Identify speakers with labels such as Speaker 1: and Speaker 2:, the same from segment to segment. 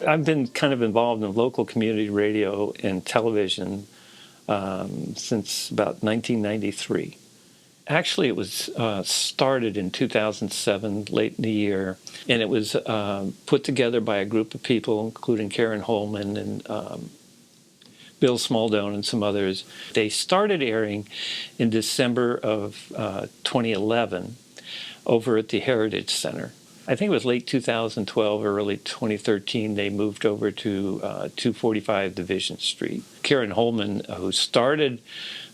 Speaker 1: I've been kind of involved in local community radio and television since about 1993. Actually, it was started in 2007, late in the year, and it was put together by a group of people, including Karen Holman and Bill Smaldone and some others. They started airing in December of 2011 over at the Heritage Center. I think it was late 2012, early 2013, they moved over to 245 Division Street. Karen Holman, who started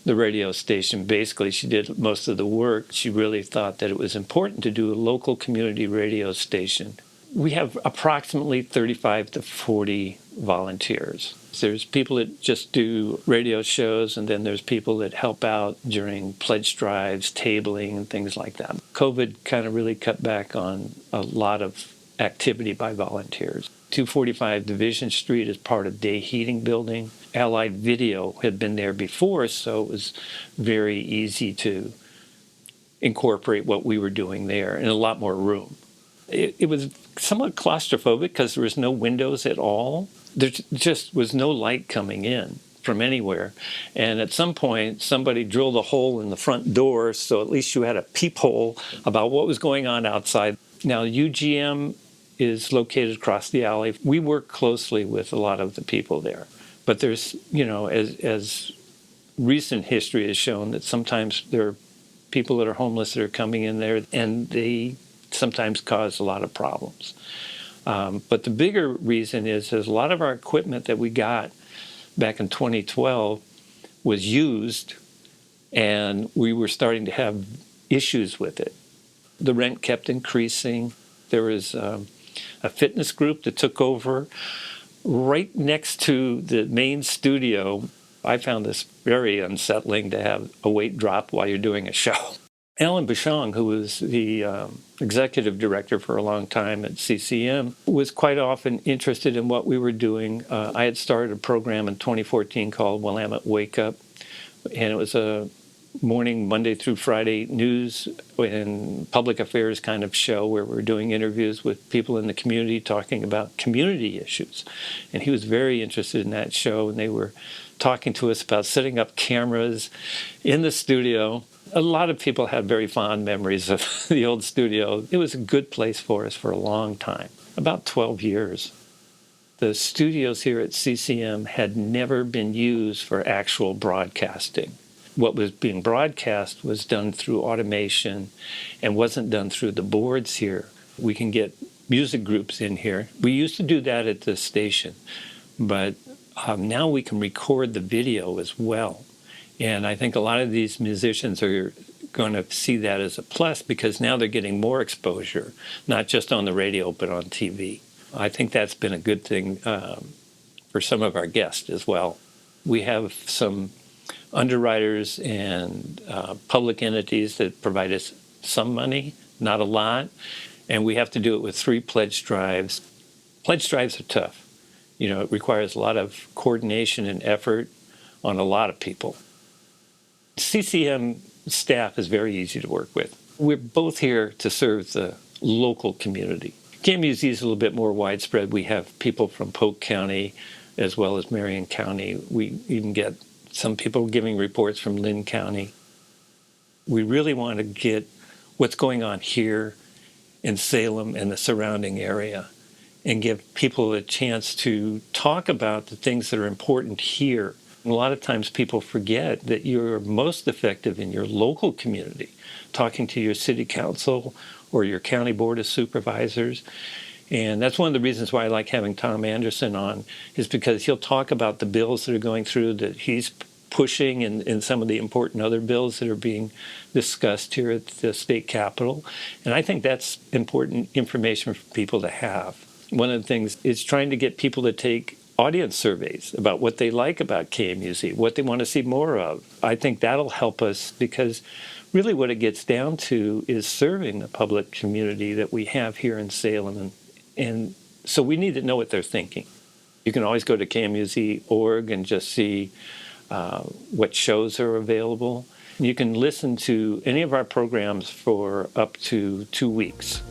Speaker 1: the radio station, basically she did most of the work. She really thought that it was important to do a local community radio station. We have approximately 35 to 40 volunteers. There's people that just do radio shows, and then there's people that help out during pledge drives, tabling, and things like that. COVID kind of really cut back on a lot of activity by volunteers. 245 Division Street is part of Day Heating Building. Allied Video had been there before, so it was very easy to incorporate what we were doing there and a lot more room. It was somewhat claustrophobic because there was no windows at all. There just was no light coming in from anywhere. And at some point, somebody drilled a hole in the front door, so at least you had a peephole about what was going on outside. Now, UGM is located across the alley. We work closely with a lot of the people there. But there's, as recent history has shown, that sometimes there are people that are homeless that are coming in there, and they sometimes cause a lot of problems. But the bigger reason is a lot of our equipment that we got back in 2012 was used, and we were starting to have issues with it. The rent kept increasing. There was a fitness group that took over right next to the main studio. I found this very unsettling to have a weight drop while you're doing a show. Alan Bouchon, who was the executive director for a long time at CCM, was quite often interested in what we were doing. I had started a program in 2014 called Willamette Wake Up, and it was a morning, Monday through Friday news and public affairs kind of show where we were doing interviews with people in the community talking about community issues. And he was very interested in that show, and they were talking to us about setting up cameras in the studio. A lot of people had very fond memories of the old studio. It was a good place for us for a long time, about 12 years. The studios here at CCM had never been used for actual broadcasting. What was being broadcast was done through automation and wasn't done through the boards here. We can get music groups in here. We used to do that at the station, but now we can record the video as well. And I think a lot of these musicians are going to see that as a plus because now they're getting more exposure, not just on the radio, but on TV. I think that's been a good thing for some of our guests as well. We have some underwriters and public entities that provide us some money, not a lot, and we have to do it with 3 pledge drives. Pledge drives are tough. It requires a lot of coordination and effort on a lot of people. CCM staff is very easy to work with. We're both here to serve the local community. KMUZ is a little bit more widespread. We have people from Polk County as well as Marion County. We even get some people giving reports from Lynn County. We really want to get what's going on here in Salem and the surrounding area and give people a chance to talk about the things that are important here. A lot of times people forget that you're most effective in your local community, talking to your city council or your county board of supervisors. And that's one of the reasons why I like having Tom Anderson on, is because he'll talk about the bills that are going through that he's pushing and some of the important other bills that are being discussed here at the state capitol. And I think that's important information for people to have. One of the things is trying to get people to take audience surveys about what they like about KMUZ, what they want to see more of. I think that'll help us because really what it gets down to is serving the public community that we have here in Salem. And so we need to know what they're thinking. You can always go to KMUZ.org and just see what shows are available. You can listen to any of our programs for up to 2 weeks.